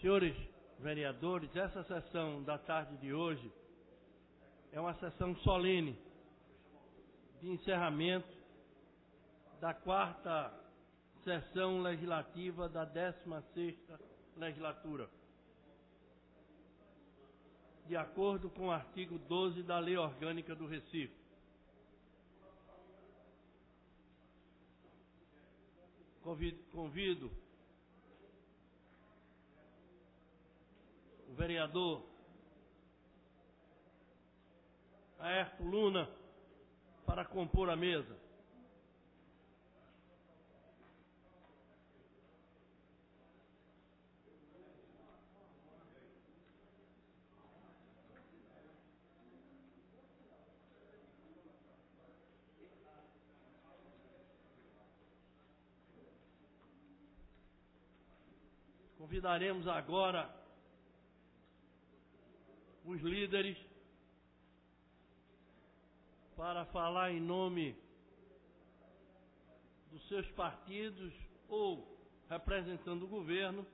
Senhores vereadores, essa sessão da tarde de hoje é uma sessão solene de encerramento da quarta sessão legislativa da 16ª legislatura, de acordo com o artigo 12 da Lei Orgânica do Recife. Convido o vereador Aerto Luna para compor a mesa. Convidaremos agora os líderes para falar em nome dos seus partidos ou representando o governo,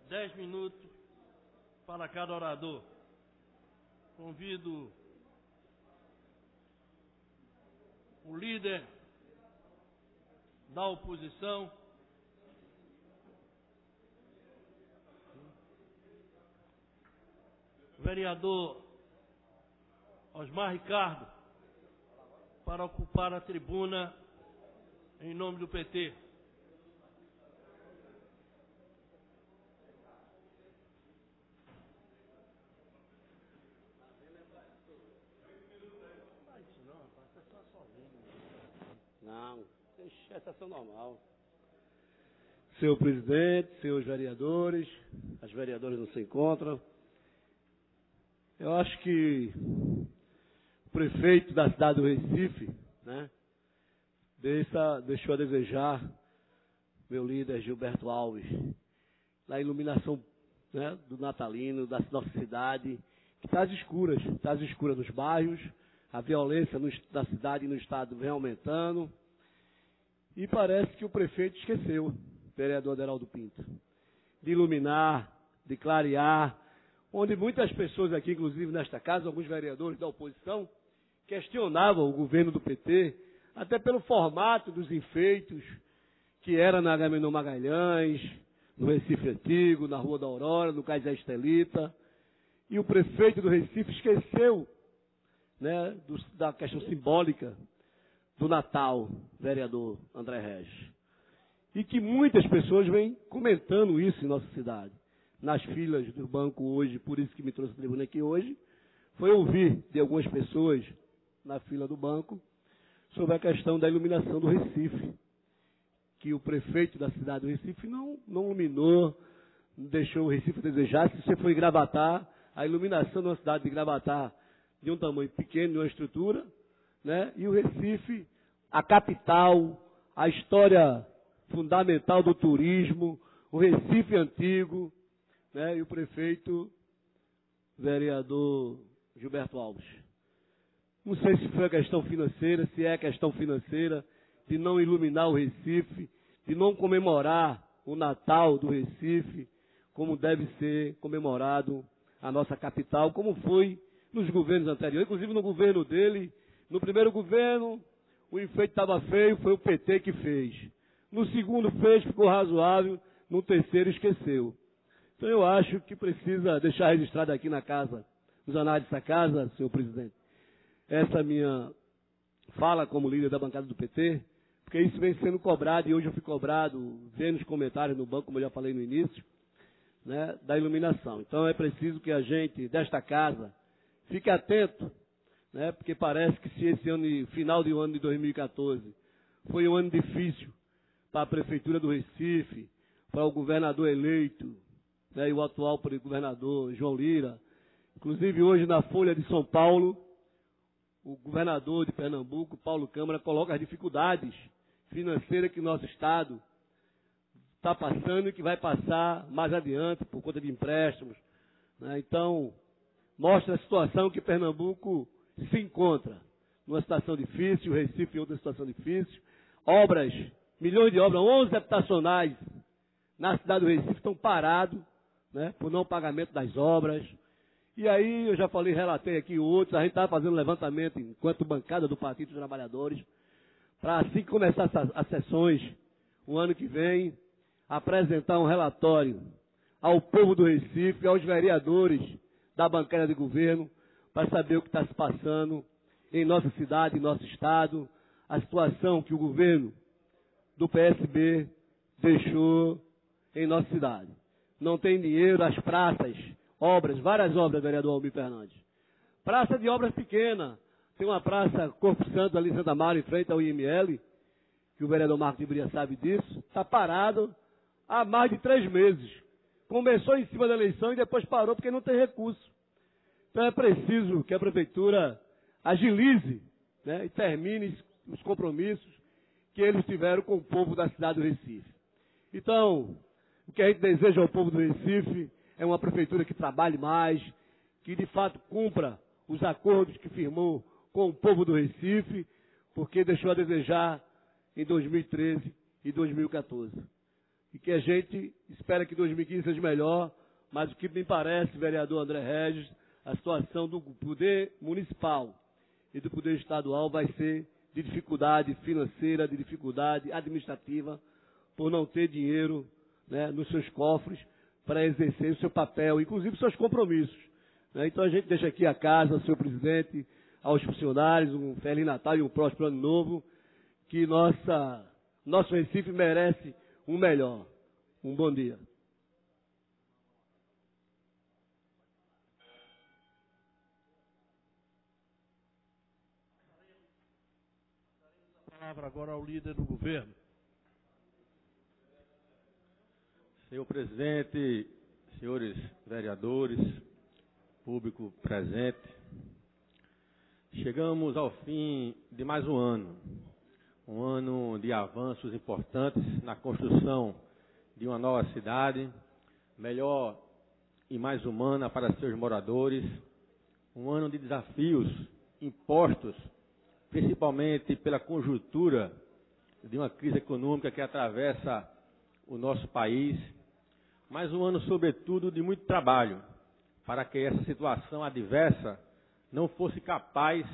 10 minutos para cada orador. Convido o líder da oposição, vereador Osmar Ricardo, para ocupar a tribuna em nome do PT. Não, é sessão normal. Senhor presidente, senhores vereadores, as vereadoras não se encontram. Eu acho que o prefeito da cidade do Recife, né, deixou a desejar, meu líder Gilberto Alves, na iluminação, né, do natalino, da nossa cidade, que está às escuras nos bairros, a violência na cidade e no estado vem aumentando, e parece que o prefeito esqueceu, o vereador Aderaldo Pinto, de iluminar, de clarear, onde muitas pessoas aqui, inclusive nesta casa, alguns vereadores da oposição, questionavam o governo do PT, até pelo formato dos enfeites, que era na Agamenon Magalhães, no Recife Antigo, na Rua da Aurora, no Cais da Estelita, e o prefeito do Recife esqueceu, né, da questão simbólica do Natal, vereador André Regis. E que muitas pessoas vêm comentando isso em nossa cidade. Nas filas do banco hoje, por isso que me trouxe a tribuna aqui hoje, foi ouvir de algumas pessoas na fila do banco sobre a questão da iluminação do Recife, que o prefeito da cidade do Recife não iluminou, deixou o Recife a desejar. Se você for em Gravatá, a iluminação da cidade de Gravatá de um tamanho pequeno, de uma estrutura, né? E o Recife, a capital, a história fundamental do turismo, o Recife Antigo, né, e o prefeito, vereador Gilberto Alves. Não sei se foi a questão financeira, se é a questão financeira, de não iluminar o Recife, de não comemorar o Natal do Recife, como deve ser comemorado a nossa capital, como foi nos governos anteriores, inclusive no governo dele. No primeiro governo, o enfeite estava feio, foi o PT que fez. No segundo fez, ficou razoável, no terceiro esqueceu. Então eu acho que precisa deixar registrado aqui na casa, nos anais dessa casa, senhor presidente, essa minha fala como líder da bancada do PT, porque isso vem sendo cobrado, e hoje eu fui cobrado, vendo os comentários no banco, como eu já falei no início, né, da iluminação. Então é preciso que a gente, desta casa, fique atento, né, porque parece que se esse ano, final do ano de 2014, foi um ano difícil para a Prefeitura do Recife, para o governador eleito, né, e o atual governador João Lira. Inclusive hoje na Folha de São Paulo, o governador de Pernambuco, Paulo Câmara, coloca as dificuldades financeiras que o nosso estado está passando e que vai passar mais adiante por conta de empréstimos, né? Então, mostra a situação que Pernambuco se encontra, numa situação difícil, o Recife em outra situação difícil. Obras, milhões de obras, 11 habitacionais na cidade do Recife estão parados, né, por não pagamento das obras. E aí eu já falei, relatei aqui outros, a gente estava fazendo levantamento enquanto bancada do Partido dos Trabalhadores, para assim que começar as sessões, o ano que vem, apresentar um relatório ao povo do Recife, aos vereadores da bancada de governo, para saber o que está se passando em nossa cidade, em nosso estado, a situação que o governo do PSB deixou em nossa cidade. Não tem dinheiro, as praças, obras, várias obras, vereador Almir Fernandes. Praça de obras pequena. Tem uma praça Corpo Santo ali em Santa Mara, em frente ao IML, que o vereador Marcos de Bria sabe disso. Está parado há mais de 3 meses. Começou em cima da eleição e depois parou porque não tem recurso. Então é preciso que a prefeitura agilize, né, e termine os compromissos que eles tiveram com o povo da cidade do Recife. Então, o que a gente deseja ao povo do Recife é uma prefeitura que trabalhe mais, que de fato cumpra os acordos que firmou com o povo do Recife, porque deixou a desejar em 2013 e 2014. E que a gente espera que 2015 seja melhor, mas o que me parece, vereador André Regis, a situação do poder municipal e do poder estadual vai ser de dificuldade financeira, de dificuldade administrativa, por não ter dinheiro, né, nos seus cofres para exercer o seu papel, inclusive seus compromissos, né? Então a gente deixa aqui a casa, senhor presidente, aos funcionários, um Feliz Natal e um próspero Ano Novo, que nosso Recife merece um melhor. Um bom dia. A palavra agora ao líder do governo. Senhor presidente, senhores vereadores, público presente, chegamos ao fim de mais um ano de avanços importantes na construção de uma nova cidade, melhor e mais humana para seus moradores, um ano de desafios impostos, principalmente pela conjuntura de uma crise econômica que atravessa o nosso país, mas um ano, sobretudo, de muito trabalho, para que essa situação adversa não fosse capaz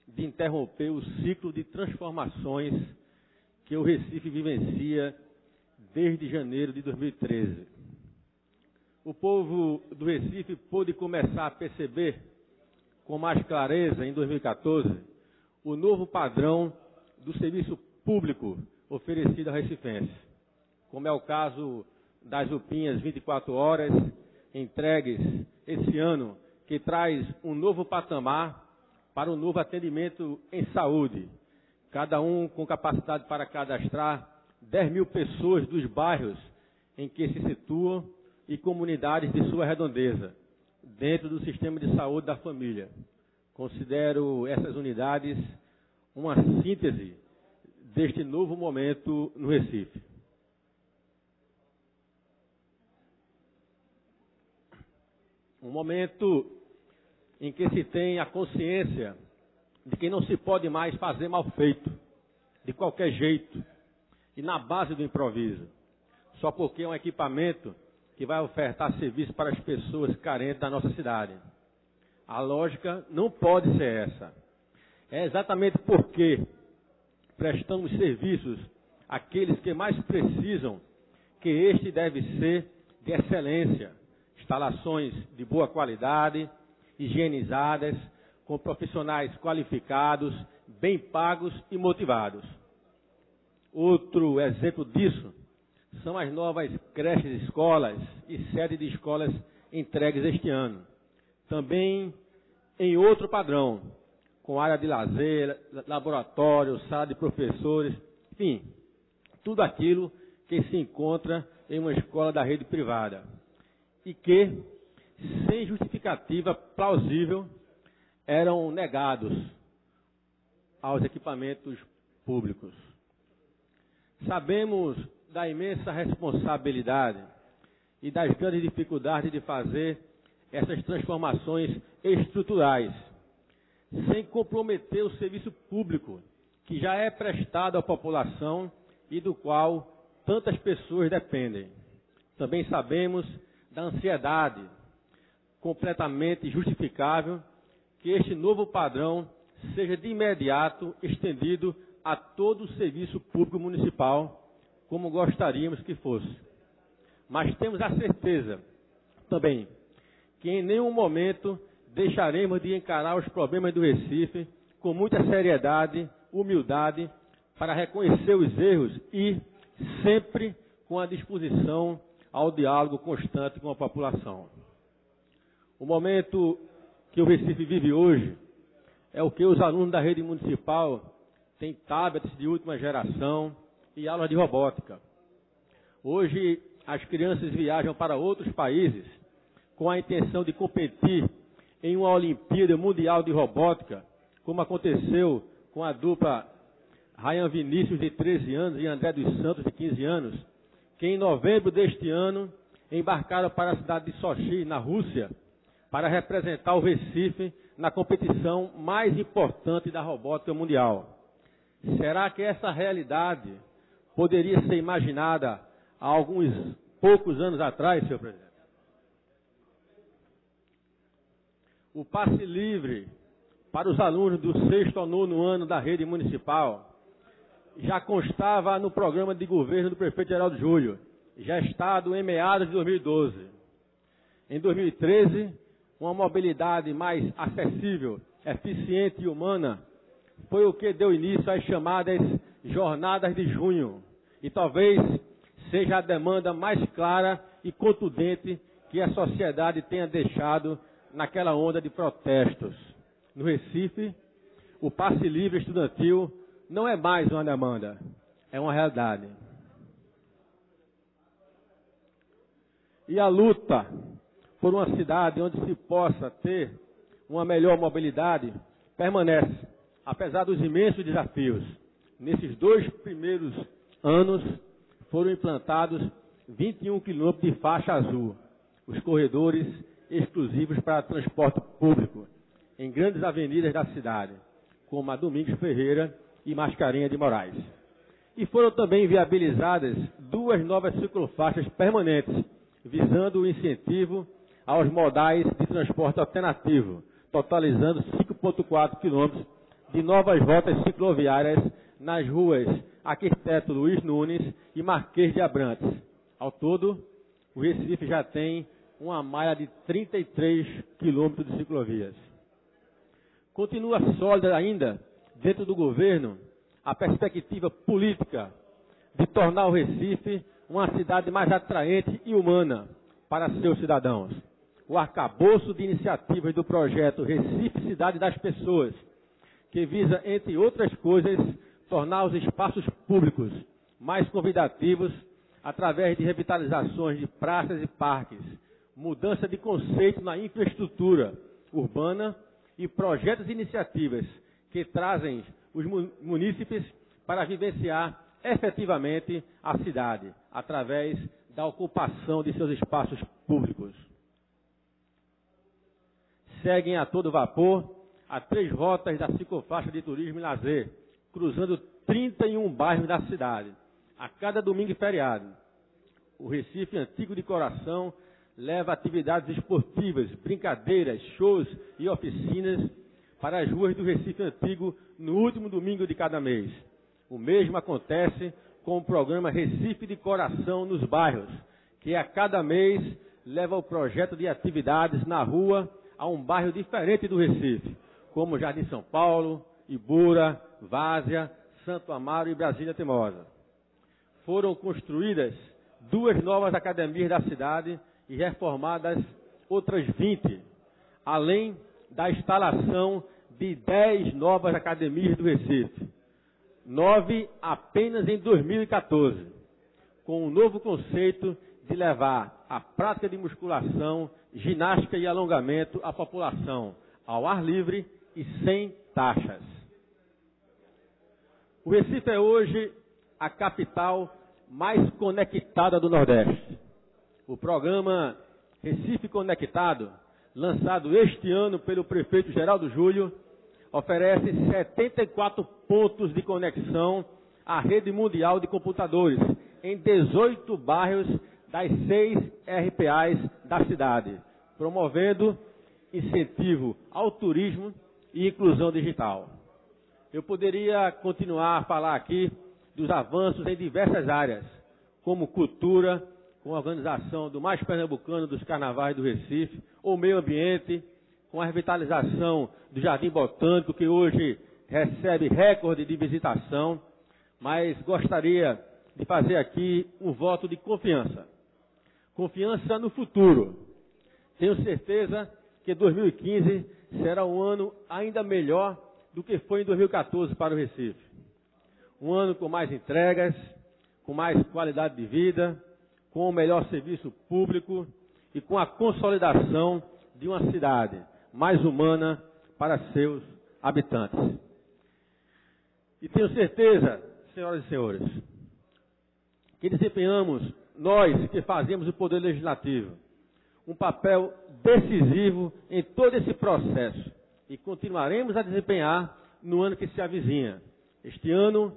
de interromper o ciclo de transformações que o Recife vivencia desde janeiro de 2013. O povo do Recife pôde começar a perceber com mais clareza, em 2014, o novo padrão do serviço público oferecido ao recifense, como é o caso das UPinhas 24 horas, entregues esse ano, que traz um novo patamar para um novo atendimento em saúde, cada um com capacidade para cadastrar 10 mil pessoas dos bairros em que se situam e comunidades de sua redondeza, dentro do sistema de saúde da família. Considero essas unidades uma síntese deste novo momento no Recife. Um momento em que se tem a consciência de que não se pode mais fazer mal feito, de qualquer jeito, e na base do improviso, só porque é um equipamento que vai ofertar serviço para as pessoas carentes da nossa cidade. A lógica não pode ser essa. É exatamente porque prestamos serviços àqueles que mais precisam, que este deve ser de excelência, instalações de boa qualidade, higienizadas, com profissionais qualificados, bem pagos e motivados. Outro exemplo disso são as novas creches, escolas e sede de escolas entregues este ano. Também em outro padrão, com área de lazer, laboratório, sala de professores, enfim, tudo aquilo que se encontra em uma escola da rede privada. E que, sem justificativa plausível, eram negados aos equipamentos públicos. Sabemos da imensa responsabilidade e das grandes dificuldades de fazer essas transformações estruturais, sem comprometer o serviço público, que já é prestado à população e do qual tantas pessoas dependem. Também sabemos da ansiedade, completamente justificável que este novo padrão seja de imediato estendido a todo o serviço público municipal, como gostaríamos que fosse. Mas temos a certeza também que em nenhum momento deixaremos de encarar os problemas do Recife com muita seriedade, humildade, para reconhecer os erros e sempre com a disposição ao diálogo constante com a população. O momento que o Recife vive hoje é o que os alunos da rede municipal têm tablets de última geração e aulas de robótica. Hoje, as crianças viajam para outros países com a intenção de competir em uma Olimpíada Mundial de Robótica, como aconteceu com a dupla Ryan Vinícius, de 13 anos, e André dos Santos, de 15 anos, que em novembro deste ano embarcaram para a cidade de Sochi, na Rússia, para representar o Recife na competição mais importante da robótica mundial. Será que essa realidade poderia ser imaginada há alguns poucos anos atrás, senhor presidente? O passe livre para os alunos do 6º ao 9º ano da rede municipal já constava no programa de governo do prefeito Geraldo Júlio, gestado em meados de 2012. Em 2013, uma mobilidade mais acessível, eficiente e humana foi o que deu início às chamadas Jornadas de Junho, e talvez seja a demanda mais clara e contundente que a sociedade tenha deixado naquela onda de protestos. No Recife, o passe livre estudantil não é mais uma demanda, é uma realidade. E a luta por uma cidade onde se possa ter uma melhor mobilidade permanece, apesar dos imensos desafios. Nesses 2 primeiros anos foram implantados 21 quilômetros de faixa azul, os corredores exclusivos para transporte público, em grandes avenidas da cidade, como a Domingos Ferreira e Mascarenha de Moraes. E foram também viabilizadas 2 novas ciclofaixas permanentes, visando o incentivo aos modais de transporte alternativo, totalizando 5,4 quilômetros de novas rotas cicloviárias nas ruas Arquiteto Luiz Nunes e Marquês de Abrantes. Ao todo, o Recife já tem uma malha de 33 quilômetros de ciclovias. Continua sólida ainda, dentro do governo, a perspectiva política de tornar o Recife uma cidade mais atraente e humana para seus cidadãos. O arcabouço de iniciativas do projeto Recife Cidade das Pessoas, que visa, entre outras coisas, tornar os espaços públicos mais convidativos através de revitalizações de praças e parques, mudança de conceito na infraestrutura urbana e projetos e iniciativas que trazem os munícipes para vivenciar efetivamente a cidade, através da ocupação de seus espaços públicos. Seguem a todo vapor as 3 rotas da ciclofaixa de turismo e lazer, cruzando 31 bairros da cidade, a cada domingo e feriado. O Recife Antigo de Coração leva atividades esportivas, brincadeiras, shows e oficinas para as ruas do Recife Antigo no último domingo de cada mês. O mesmo acontece com o programa Recife de Coração nos bairros, que a cada mês leva o projeto de atividades na rua a um bairro diferente do Recife, como Jardim São Paulo, Ibura, Várzea, Santo Amaro e Brasília Teimosa. Foram construídas 2 novas academias da cidade e reformadas outras 20, além da instalação de 10 novas academias do Recife. 9 apenas em 2014, com um novo conceito de levar a prática de musculação, ginástica e alongamento à população, ao ar livre e sem taxas. O Recife é hoje a capital mais conectada do Nordeste. O programa Recife Conectado, lançado este ano pelo prefeito Geraldo Júlio, oferece 74 pontos de conexão à rede mundial de computadores em 18 bairros das 6 RPAs da cidade, promovendo incentivo ao turismo e inclusão digital. Eu poderia continuar a falar aqui dos avanços em diversas áreas, como cultura, com a organização do Mais Pernambucano dos Carnavais do Recife, ou meio ambiente, com a revitalização do Jardim Botânico, que hoje recebe recorde de visitação, mas gostaria de fazer aqui um voto de confiança. Confiança no futuro. Tenho certeza que 2015 será um ano ainda melhor do que foi em 2014 para o Recife. Um ano com mais entregas, com mais qualidade de vida, com o melhor serviço público e com a consolidação de uma cidade mais humana para seus habitantes. E tenho certeza, senhoras e senhores, que desempenhamos, nós que fazemos o Poder Legislativo, um papel decisivo em todo esse processo e continuaremos a desempenhar no ano que se avizinha. Este ano,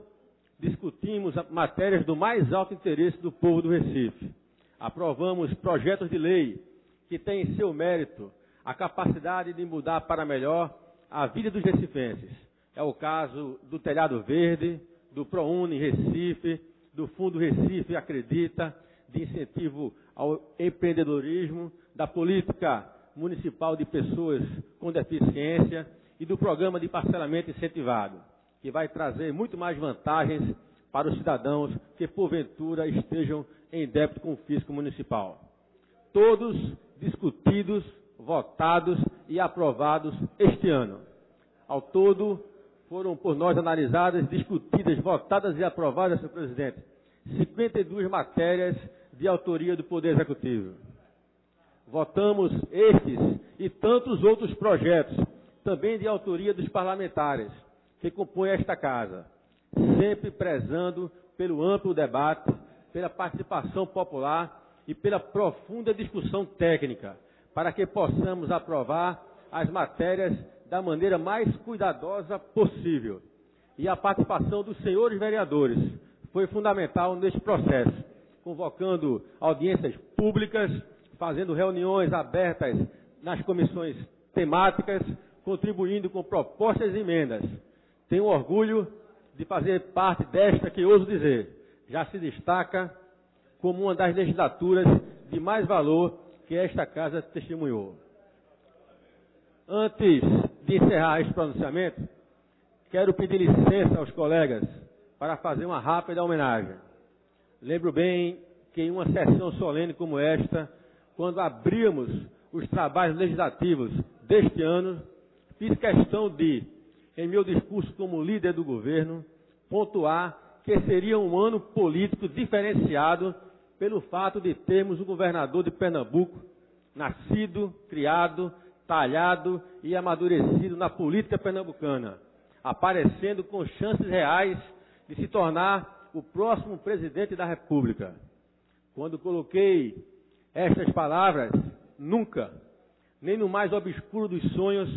discutimos matérias do mais alto interesse do povo do Recife. Aprovamos projetos de lei que têm em seu mérito a capacidade de mudar para melhor a vida dos recifenses. É o caso do Telhado Verde, do ProUni Recife, do Fundo Recife Acredita, de incentivo ao empreendedorismo, da política municipal de pessoas com deficiência e do programa de parcelamento incentivado, que vai trazer muito mais vantagens para os cidadãos que, porventura, estejam em débito com o fisco municipal. Todos discutidos, votados e aprovados este ano. Ao todo, foram por nós analisadas, discutidas, votadas e aprovadas, senhor presidente, 52 matérias de autoria do Poder Executivo. Votamos estes e tantos outros projetos, também de autoria dos parlamentares, que compõem esta casa, sempre prezando pelo amplo debate, pela participação popular e pela profunda discussão técnica, para que possamos aprovar as matérias da maneira mais cuidadosa possível. E a participação dos senhores vereadores foi fundamental neste processo, convocando audiências públicas, fazendo reuniões abertas nas comissões temáticas, contribuindo com propostas e emendas. Tenho orgulho de fazer parte desta que, ouso dizer, já se destaca como uma das legislaturas de mais valor que esta casa testemunhou. Antes de encerrar este pronunciamento, quero pedir licença aos colegas para fazer uma rápida homenagem. Lembro bem que em uma sessão solene como esta, quando abrimos os trabalhos legislativos deste ano, fiz questão de, em meu discurso como líder do governo, pontuar que seria um ano político diferenciado pelo fato de termos o governador de Pernambuco nascido, criado, talhado e amadurecido na política pernambucana, aparecendo com chances reais de se tornar o próximo presidente da República. Quando coloquei estas palavras, nunca, nem no mais obscuro dos sonhos,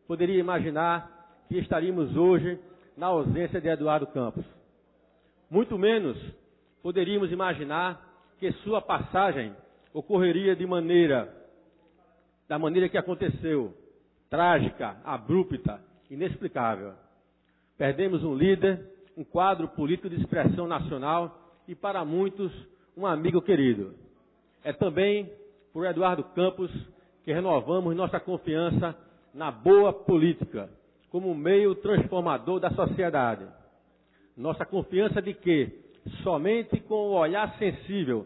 poderia imaginar que estaríamos hoje na ausência de Eduardo Campos. Muito menos poderíamos imaginar que sua passagem ocorreria da maneira que aconteceu, trágica, abrupta, inexplicável. Perdemos um líder, um quadro político de expressão nacional e, para muitos, um amigo querido. É também por Eduardo Campos que renovamos nossa confiança na boa política, como meio transformador da sociedade. Nossa confiança de que, somente com o olhar sensível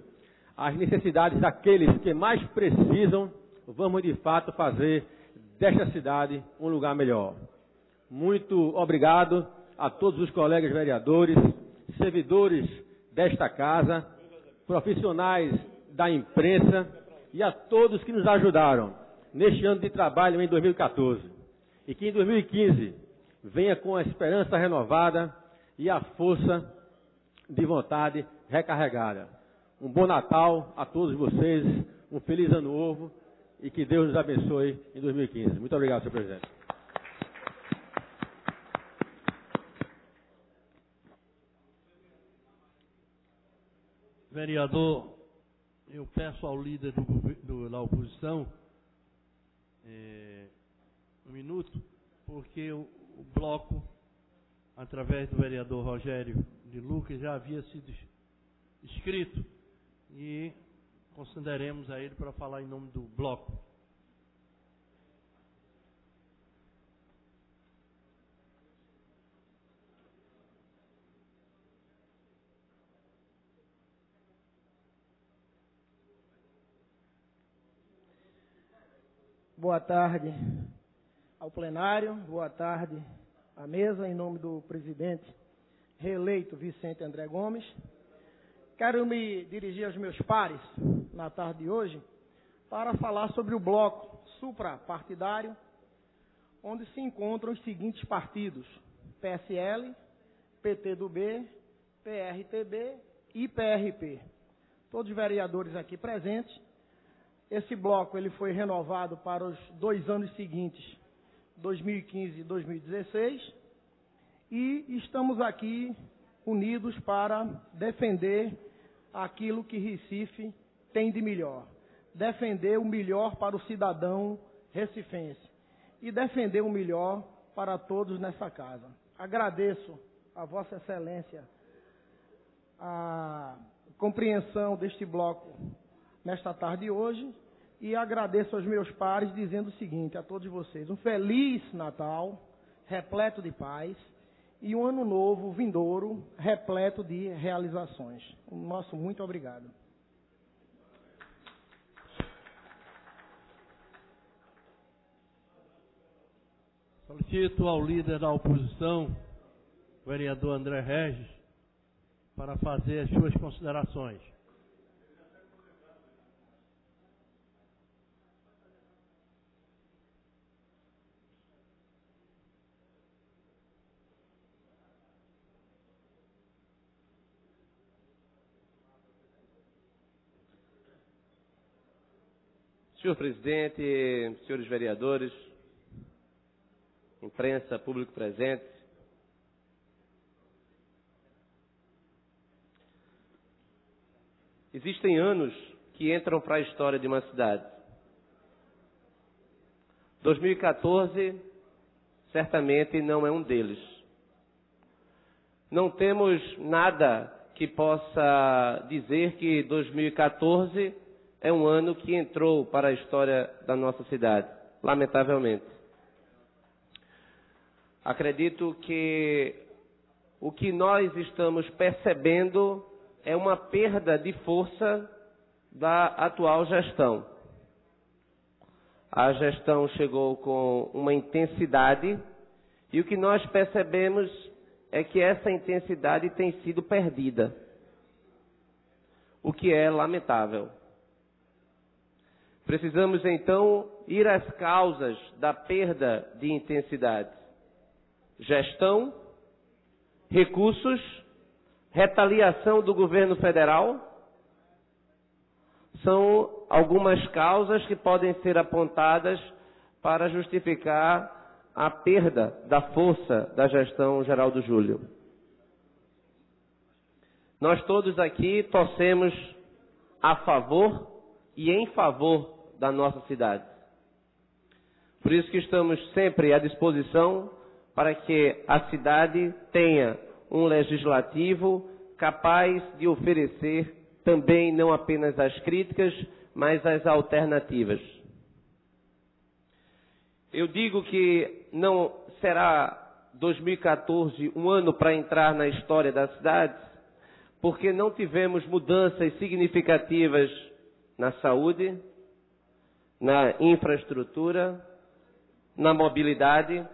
às necessidades daqueles que mais precisam, vamos de fato fazer desta cidade um lugar melhor. Muito obrigado a todos os colegas vereadores, servidores desta casa, profissionais da imprensa e a todos que nos ajudaram neste ano de trabalho em 2014. E que em 2015 venha com a esperança renovada e a força de vontade recarregada. Um bom Natal a todos vocês, um feliz ano novo e que Deus nos abençoe em 2015. Muito obrigado, senhor presidente. Vereador eu peço ao líder da oposição um minuto, porque o bloco, através do vereador Rogério de Lucas, já havia sido inscrito e consideremos a ele para falar em nome do bloco. Boa tarde ao plenário, boa tarde à mesa, em nome do presidente reeleito Vicente André Gomes. Quero me dirigir aos meus pares na tarde de hoje para falar sobre o bloco suprapartidário, onde se encontram os seguintes partidos: PSL, PTdoB, PRTB e PRP. Todos os vereadores aqui presentes. Esse bloco ele foi renovado para os 2 anos seguintes, 2015 e 2016, e estamos aqui unidos para defender aquilo que Recife tem de melhor, defender o melhor para o cidadão recifense e defender o melhor para todos nessa casa. Agradeço a Vossa Excelência a compreensão deste bloco nesta tarde de hoje, e agradeço aos meus pares dizendo o seguinte a todos vocês: um feliz Natal, repleto de paz, e um ano novo vindouro, repleto de realizações. Nosso muito obrigado. Solicito ao líder da oposição, o vereador André Regis, para fazer as suas considerações. Senhor presidente, senhores vereadores, imprensa, público presente, existem anos que entram para a história de uma cidade. 2014 certamente não é um deles. Não temos nada que possa dizer que 2014 é um ano que entrou para a história da nossa cidade, lamentavelmente. Acredito que o que nós estamos percebendo é uma perda de força da atual gestão. A gestão chegou com uma intensidade e o que nós percebemos é que essa intensidade tem sido perdida, o que é lamentável. Precisamos, então, ir às causas da perda de intensidade. Gestão, recursos, retaliação do governo federal, são algumas causas que podem ser apontadas para justificar a perda da força da gestão Geraldo Júlio. Nós todos aqui torcemos a favor e em favor da nossa cidade. Por isso que estamos sempre à disposição para que a cidade tenha um legislativo capaz de oferecer também não apenas as críticas, mas as alternativas. Eu digo que não será 2014 um ano para entrar na história da cidade, porque não tivemos mudanças significativas na saúde, na infraestrutura, na mobilidade.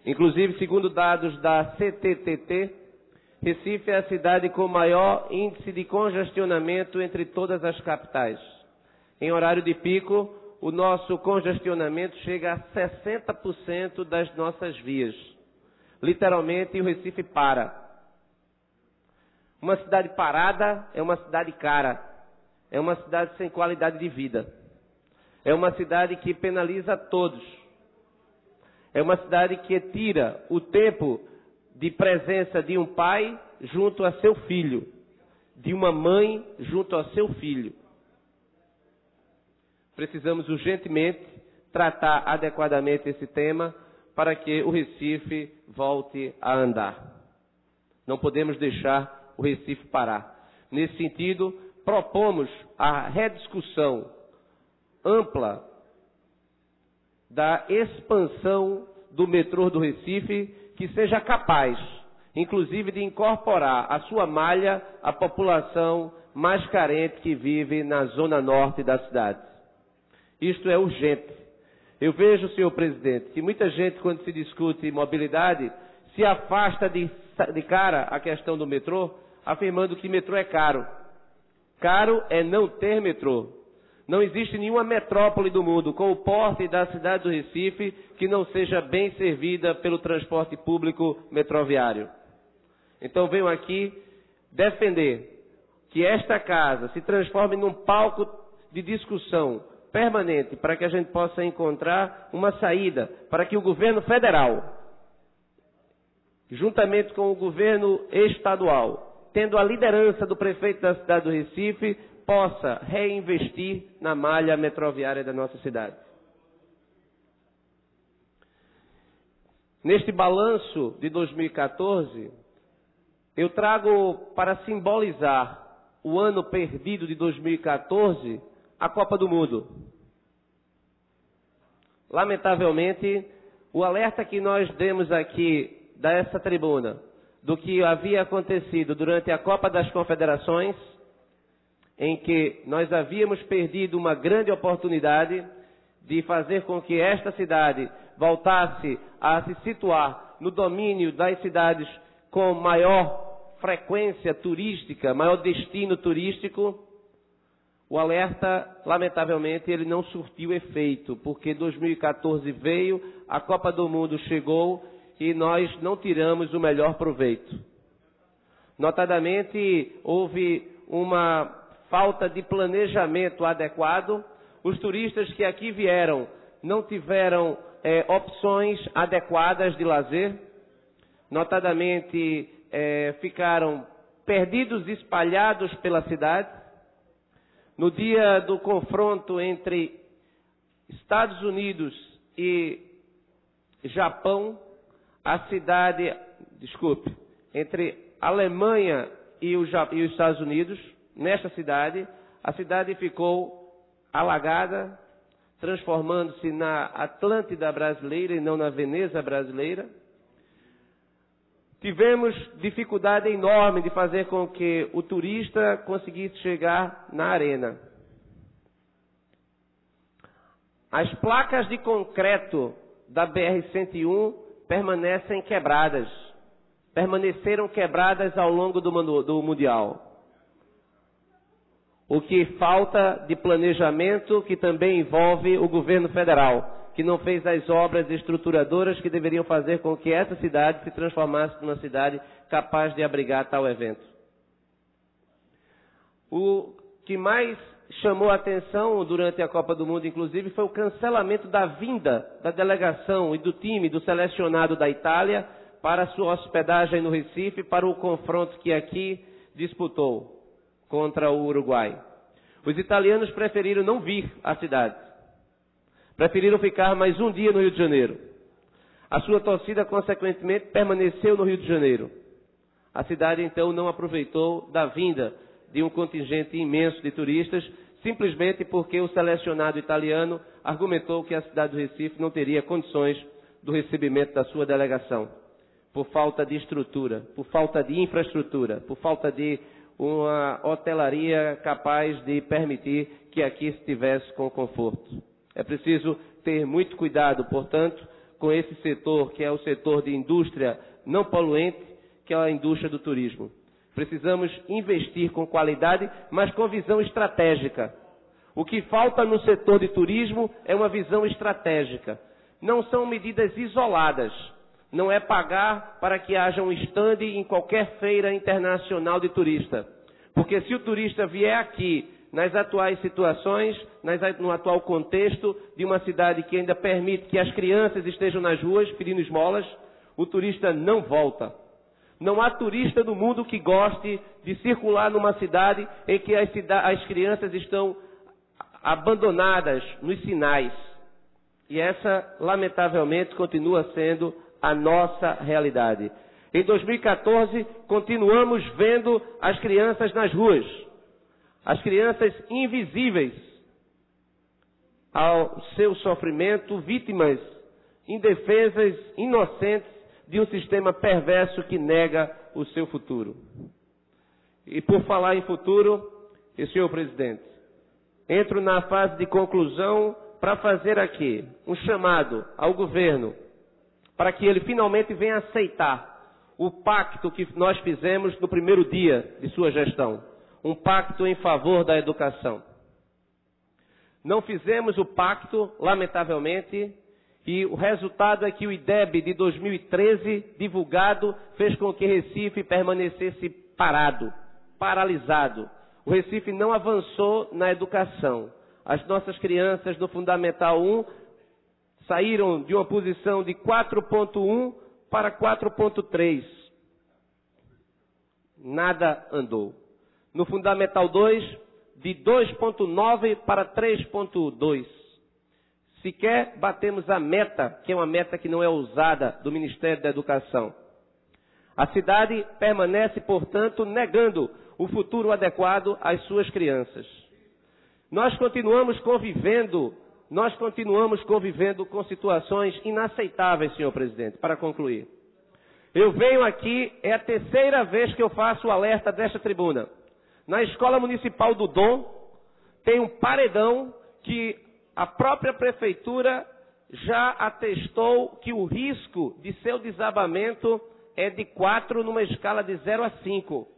Inclusive, segundo dados da CTTT, Recife é a cidade com maior índice de congestionamento entre todas as capitais. Em horário de pico, o nosso congestionamento chega a 60% das nossas vias. Literalmente, o Recife para. Uma cidade parada é uma cidade cara. É uma cidade sem qualidade de vida. É uma cidade que penaliza todos. É uma cidade que tira o tempo de presença de um pai junto a seu filho, de uma mãe junto a seu filho. Precisamos urgentemente tratar adequadamente esse tema para que o Recife volte a andar. Não podemos deixar o Recife parar. Nesse sentido, propomos a rediscussão ampla da expansão do metrô do Recife, que seja capaz, inclusive, de incorporar à sua malha a população mais carente que vive na zona norte da cidade. Isto é urgente. Eu vejo, senhor presidente, que muita gente, quando se discute mobilidade, se afasta de cara a questão do metrô, afirmando que metrô é caro. Caro é não ter metrô. Não existe nenhuma metrópole do mundo com o porte da cidade do Recife que não seja bem servida pelo transporte público metroviário. Então venho aqui defender que esta casa se transforme num palco de discussão permanente para que a gente possa encontrar uma saída para que o governo federal, juntamente com o governo estadual, tendo a liderança do prefeito da cidade do Recife, possa reinvestir na malha metroviária da nossa cidade. Neste balanço de 2014, eu trago para simbolizar o ano perdido de 2014, a Copa do Mundo. Lamentavelmente, o alerta que nós demos aqui dessa tribuna do que havia acontecido durante a Copa das Confederações, em que nós havíamos perdido uma grande oportunidade de fazer com que esta cidade voltasse a se situar no domínio das cidades com maior frequência turística, maior destino turístico. O alerta, lamentavelmente, ele não surtiu efeito, porque 2014 veio, a Copa do Mundo chegou e nós não tiramos o melhor proveito. Notadamente, houve uma falta de planejamento adequado. Os turistas que aqui vieram não tiveram opções adequadas de lazer. Notadamente, ficaram perdidos, espalhados pela cidade. No dia do confronto entre Estados Unidos e Japão, entre Alemanha e os Estados Unidos, nesta cidade, a cidade ficou alagada, transformando-se na Atlântida brasileira e não na Veneza brasileira. Tivemos dificuldade enorme de fazer com que o turista conseguisse chegar na arena. As placas de concreto da BR-101 permanecem quebradas. Permaneceram quebradas ao longo do Mundial. O que falta de planejamento, que também envolve o governo federal, que não fez as obras estruturadoras que deveriam fazer com que essa cidade se transformasse numa cidade capaz de abrigar tal evento. O que mais chamou a atenção durante a Copa do Mundo, inclusive, foi o cancelamento da vinda da delegação e do time do selecionado da Itália para a sua hospedagem no Recife, para o confronto que aqui disputou contra o Uruguai. Os italianos preferiram não vir à cidade. Preferiram ficar mais um dia no Rio de Janeiro. A sua torcida, consequentemente, permaneceu no Rio de Janeiro. A cidade, então, não aproveitou da vinda de um contingente imenso de turistas, simplesmente porque o selecionado italiano argumentou que a cidade do Recife não teria condições do recebimento da sua delegação, por falta de estrutura, por falta de infraestrutura, por falta de uma hotelaria capaz de permitir que aqui estivesse com conforto. É preciso ter muito cuidado, portanto, com esse setor, que é o setor de indústria não poluente, que é a indústria do turismo. Precisamos investir com qualidade, mas com visão estratégica. O que falta no setor de turismo é uma visão estratégica. Não são medidas isoladas. Não é pagar para que haja um stand em qualquer feira internacional de turista. Porque se o turista vier aqui, nas atuais situações, no atual contexto de uma cidade que ainda permite que as crianças estejam nas ruas pedindo esmolas, o turista não volta. Não há turista no mundo que goste de circular numa cidade em que as crianças estão abandonadas nos sinais. E essa, lamentavelmente, continua sendo a nossa realidade. Em 2014, continuamos vendo as crianças nas ruas, as crianças invisíveis ao seu sofrimento, vítimas indefesas, inocentes de um sistema perverso que nega o seu futuro. E por falar em futuro, senhor presidente, entro na fase de conclusão para fazer aqui um chamado ao governo para que ele finalmente venha aceitar o pacto que nós fizemos no primeiro dia de sua gestão, um pacto em favor da educação. Não fizemos o pacto, lamentavelmente, e o resultado é que o IDEB de 2013, divulgado, fez com que Recife permanecesse paralisado. O Recife não avançou na educação. As nossas crianças do Fundamental 1 saíram de uma posição de 4.1 para 4.3. Nada andou. No Fundamental 2, de 2.9 para 3.2. Sequer batemos a meta, que é uma meta que não é ousada, do Ministério da Educação. A cidade permanece, portanto, negando o futuro adequado às suas crianças. Nós continuamos convivendo com situações inaceitáveis, senhor presidente, para concluir. Eu venho aqui, é a terceira vez que eu faço o alerta desta tribuna. Na Escola Municipal do Dom, tem um paredão que a própria prefeitura já atestou que o risco de seu desabamento é de 4 numa escala de 0 a 5.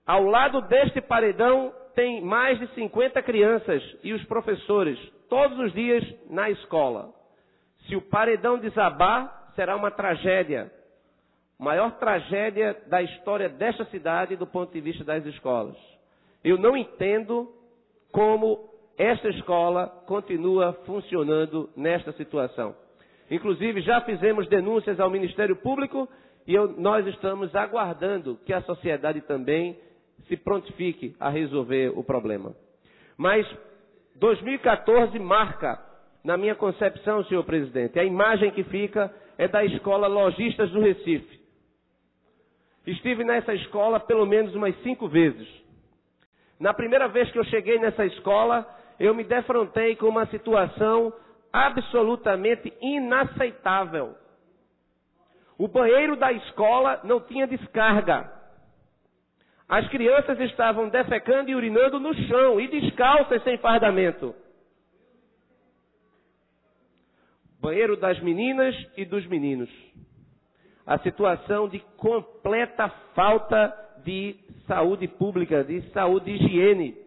Ao lado deste paredão tem mais de 50 crianças e os professores, todos os dias na escola. Se o paredão desabar, será uma tragédia. Maior tragédia da história desta cidade do ponto de vista das escolas. Eu não entendo como esta escola continua funcionando nesta situação. Inclusive, já fizemos denúncias ao Ministério Público e nós estamos aguardando que a sociedade também se prontifique a resolver o problema. Mas 2014 marca, na minha concepção, senhor presidente, a imagem que fica é da Escola Lojistas do Recife. Estive nessa escola pelo menos umas 5 vezes. Na primeira vez que eu cheguei nessa escola, eu me defrontei com uma situação absolutamente inaceitável. O banheiro da escola não tinha descarga. As crianças estavam defecando e urinando no chão e descalças sem fardamento. Banheiro das meninas e dos meninos. A situação de completa falta de saúde pública, de saúde e higiene.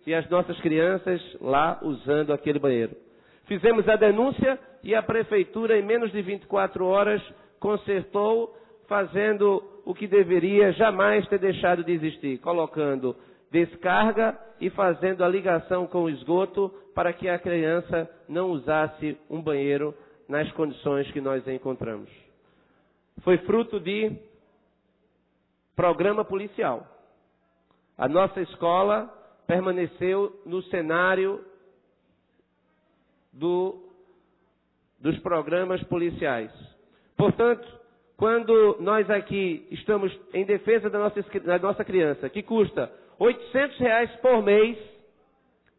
E as nossas crianças lá usando aquele banheiro. Fizemos a denúncia e a prefeitura, em menos de 24 horas, consertou, fazendo o que deveria jamais ter deixado de existir, colocando descarga e fazendo a ligação com o esgoto para que a criança não usasse um banheiro nas condições que nós encontramos. Foi fruto de programa policial. A nossa escola permaneceu no cenário dos programas policiais. Portanto, quando nós aqui estamos em defesa da nossa criança, que custa R$800 por mês,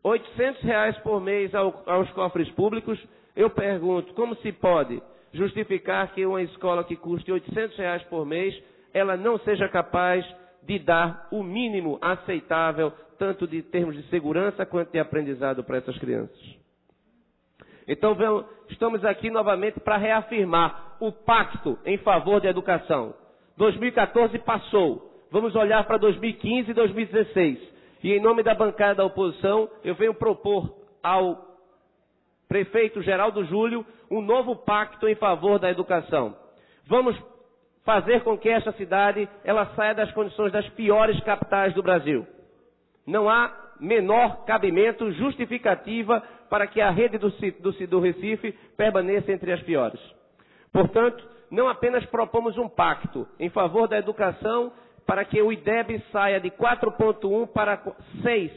R$800 por mês aos cofres públicos, eu pergunto, como se pode justificar que uma escola que custe R$800 por mês, ela não seja capaz de dar o mínimo aceitável, tanto de termos de segurança quanto de aprendizado para essas crianças? Então, estamos aqui novamente para reafirmar o pacto em favor da educação. 2014 passou. Vamos olhar para 2015 e 2016. E em nome da bancada da oposição, eu venho propor ao prefeito Geraldo Júlio um novo pacto em favor da educação. Vamos fazer com que esta cidade ela saia das condições das piores capitais do Brasil. Não há menor cabimento, justificativa para que a rede do Recife permaneça entre as piores. Portanto, não apenas propomos um pacto em favor da educação para que o IDEB saia de 4.1 para 6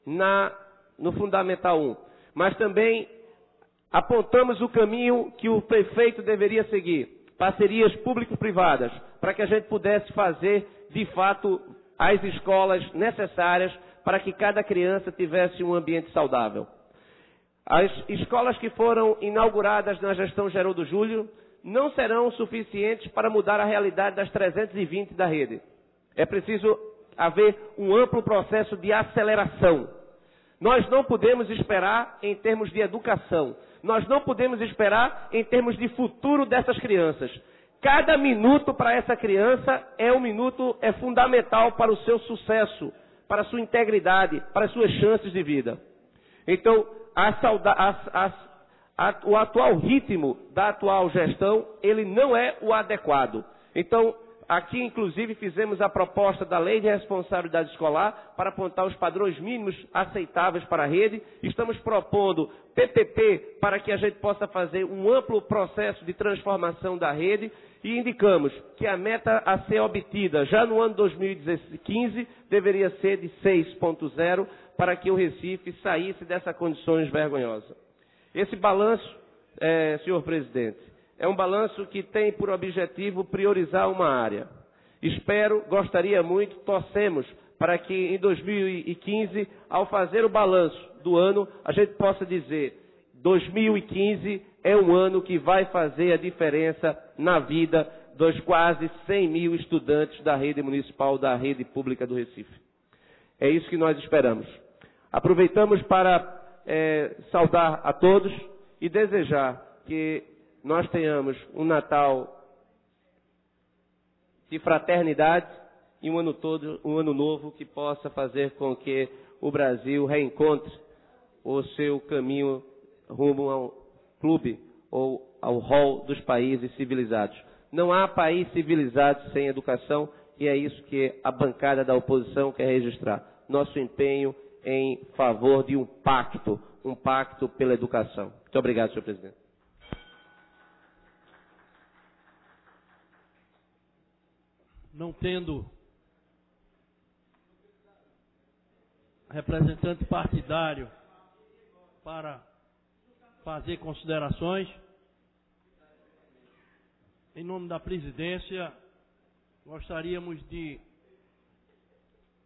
na no Fundamental 1, mas também apontamos o caminho que o prefeito deveria seguir, parcerias público-privadas, para que a gente pudesse fazer, de fato, as escolas necessárias para que cada criança tivesse um ambiente saudável. As escolas que foram inauguradas na gestão Geraldo Júlio não serão suficientes para mudar a realidade das 320 da rede. É preciso haver um amplo processo de aceleração. Nós não podemos esperar em termos de educação. Nós não podemos esperar em termos de futuro dessas crianças. Cada minuto para essa criança é fundamental para o seu sucesso, para a sua integridade, para as suas chances de vida. Então, o atual ritmo da atual gestão, ele não é o adequado. Então, aqui, inclusive, fizemos a proposta da Lei de Responsabilidade Escolar para apontar os padrões mínimos aceitáveis para a rede. Estamos propondo PPP para que a gente possa fazer um amplo processo de transformação da rede e indicamos que a meta a ser obtida já no ano 2015 deveria ser de 6.0 para que o Recife saísse dessas condições vergonhosas. Esse balanço, senhor presidente, é um balanço que tem por objetivo priorizar uma área. Gostaria muito, torcemos para que em 2015, ao fazer o balanço do ano, a gente possa dizer: 2015 é um ano que vai fazer a diferença na vida dos quase 100 mil estudantes da rede municipal, da rede pública do Recife. É isso que nós esperamos. Aproveitamos para saudar a todos e desejar que nós tenhamos um Natal de fraternidade e um ano novo que possa fazer com que o Brasil reencontre o seu caminho rumo ao clube ou ao hall dos países civilizados. Não há país civilizado sem educação e é isso que a bancada da oposição quer registrar. Nosso empenho em favor de um pacto pela educação. Muito obrigado, senhor presidente. Não tendo representante partidário para fazer considerações, em nome da presidência, gostaríamos de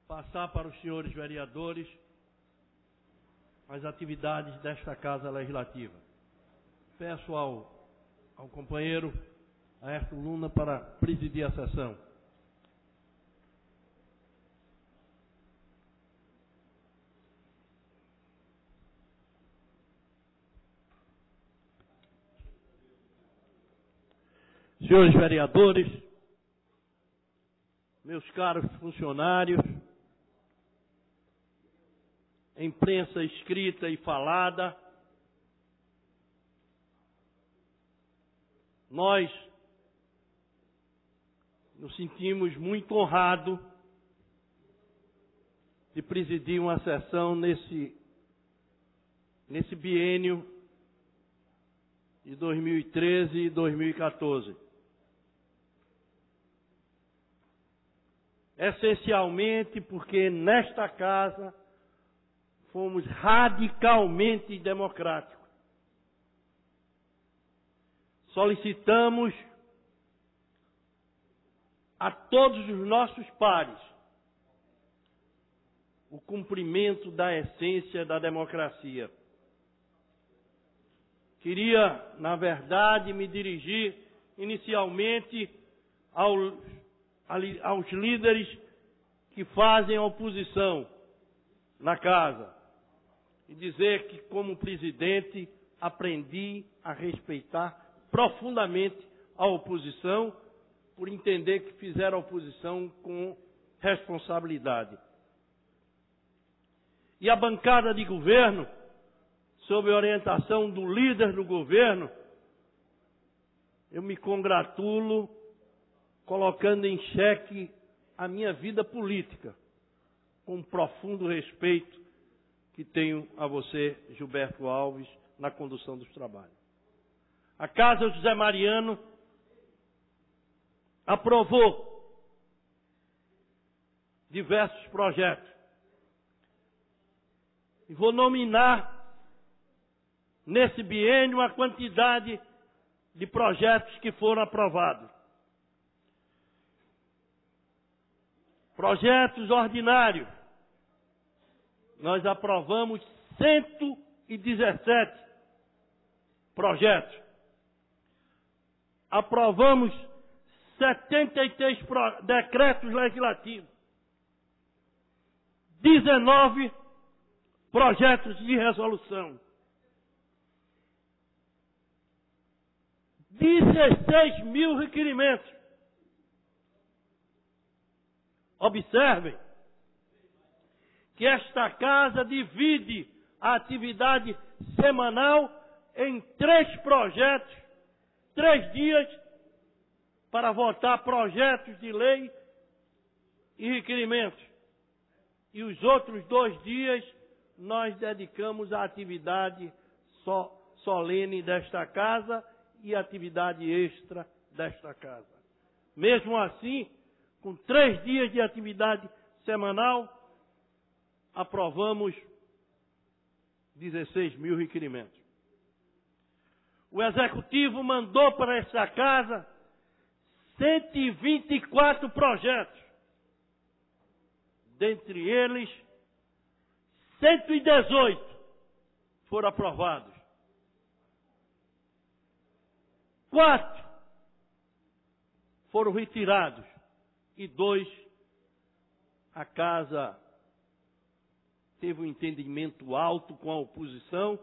passar para os senhores vereadores as atividades desta Casa Legislativa. Peço ao companheiro Aerto Luna para presidir a sessão. Senhores vereadores, meus caros funcionários, imprensa escrita e falada, nós nos sentimos muito honrados de presidir uma sessão nesse biênio de 2013 e 2014. Essencialmente porque nesta casa fomos radicalmente democráticos. Solicitamos a todos os nossos pares o cumprimento da essência da democracia. Queria, na verdade, me dirigir inicialmente aos líderes que fazem a oposição na casa e dizer que, como presidente, aprendi a respeitar profundamente a oposição por entender que fizeram a oposição com responsabilidade. E a bancada de governo, sob a orientação do líder do governo, eu me congratulo colocando em xeque a minha vida política, com um profundo respeito que tenho a você, Gilberto Alves, na condução dos trabalhos. A Casa José Mariano aprovou diversos projetos. e vou nominar nesse biênio a quantidade de projetos que foram aprovados. Projetos ordinários. Nós aprovamos 117 projetos. Aprovamos 73 decretos legislativos. 19 projetos de resolução. 16 mil requerimentos. Observem que esta casa divide a atividade semanal em 3 projetos, 3 dias para votar projetos de lei e requerimentos. E os outros 2 dias nós dedicamos à atividade solene desta casa e atividade extra desta casa. Mesmo assim, com 3 dias de atividade semanal, aprovamos 16 mil requerimentos. O Executivo mandou para esta casa 124 projetos. Dentre eles, 118 foram aprovados. 4 foram retirados e 2 a casa teve um entendimento alto com a oposição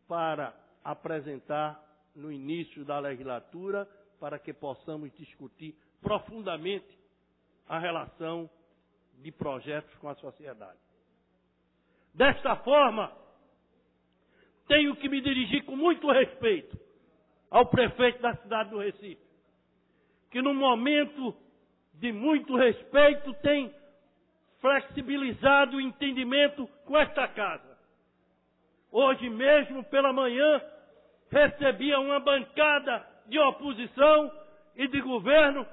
para apresentar no início da legislatura para que possamos discutir profundamente a relação de projetos com a sociedade. Desta forma, tenho que me dirigir com muito respeito ao prefeito da cidade do Recife, que num momento de muito respeito tem flexibilizado o entendimento com esta casa. Hoje mesmo, pela manhã, recebia uma bancada de oposição e de governo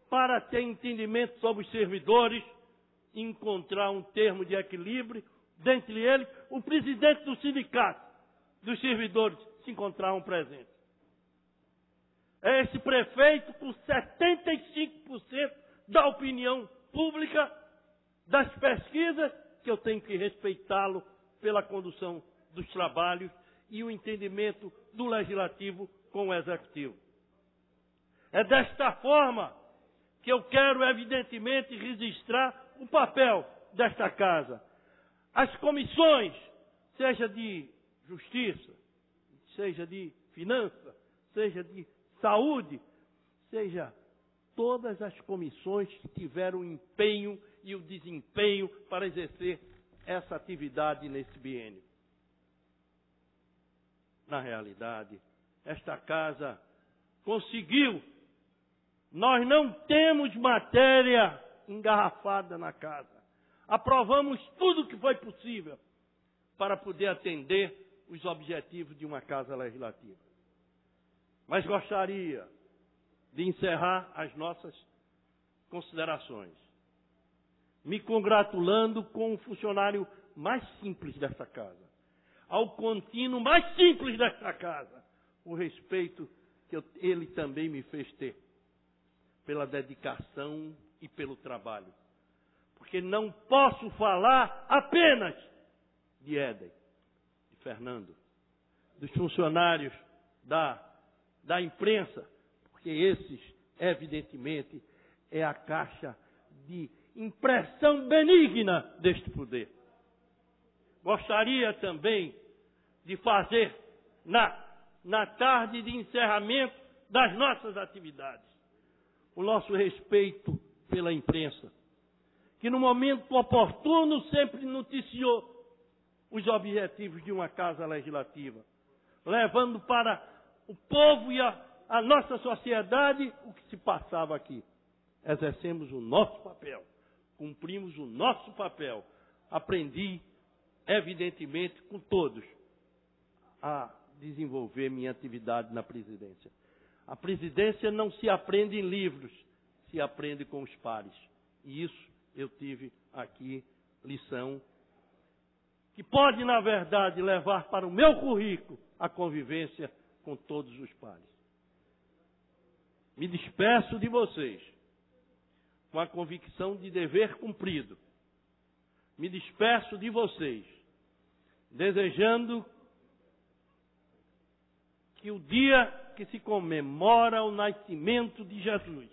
para ter entendimento sobre os servidores e encontrar um termo de equilíbrio. Dentre eles, o presidente do sindicato dos servidores se encontravam presentes. É esse prefeito com 75% da opinião pública das pesquisas que eu tenho que respeitá-lo pela condução dos trabalhos e o entendimento do Legislativo com o Executivo. É desta forma que eu quero, evidentemente, registrar o papel desta casa. As comissões, seja de Justiça, seja de Finanças, seja de Saúde, seja todas as comissões que tiveram o empenho e o desempenho para exercer essa atividade nesse biênio. Na realidade, esta casa conseguiu. Nós não temos matéria engarrafada na casa. Aprovamos tudo o que foi possível para poder atender os objetivos de uma casa legislativa. Mas gostaria de encerrar as nossas considerações, me congratulando com o funcionário mais simples desta casa, ao contínuo mais simples desta casa, o respeito que ele também me fez ter, pela dedicação e pelo trabalho. Porque não posso falar apenas de Éden, de Fernando, dos funcionários da imprensa, porque esses, evidentemente, é a caixa de impressão benigna deste poder. Gostaria também de fazer, na tarde de encerramento das nossas atividades, o nosso respeito pela imprensa, que no momento oportuno sempre noticiou os objetivos de uma casa legislativa, levando para o povo e a nossa sociedade o que se passava aqui. Exercemos o nosso papel, cumprimos o nosso papel. Aprendi, evidentemente, com todos, a desenvolver minha atividade na presidência. A presidência não se aprende em livros, se aprende com os pares. E isso eu tive aqui lição que pode, na verdade, levar para o meu currículo a convivência com todos os pares. Me despeço de vocês com a convicção de dever cumprido. Me despeço de vocês desejando que o dia que se comemora o nascimento de Jesus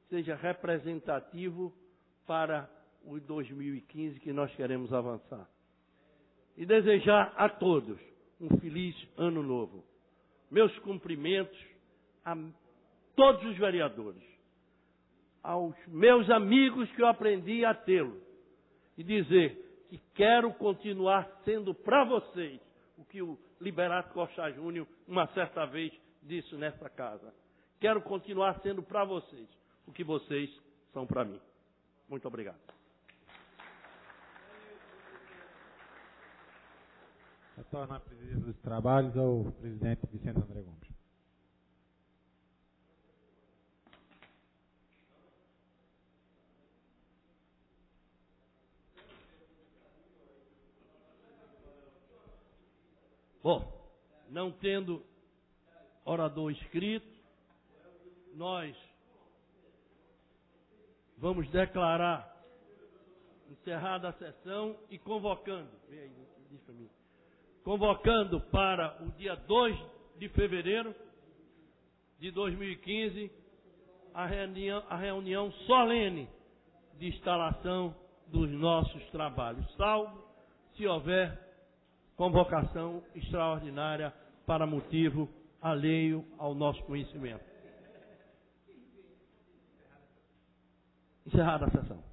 seja representativo para o 2015 que nós queremos avançar. E desejar a todos um feliz ano novo. Meus cumprimentos a todos os vereadores, aos meus amigos que eu aprendi a tê-lo, e dizer que quero continuar sendo para vocês o que o Liberato Costa Júnior uma certa vez disse nessa casa. Quero continuar sendo para vocês o que vocês são para mim. Muito obrigado. Retorno à presidência dos trabalhos ao presidente Vicente André Gomes. Bom, não tendo orador inscrito, nós vamos declarar encerrada a sessão e convocando, vem aí, diz para mim, convocando para o dia 2 de fevereiro de 2015 a reunião solene de instalação dos nossos trabalhos, salvo se houver convocação extraordinária para motivo alheio ao nosso conhecimento. Encerrada a sessão.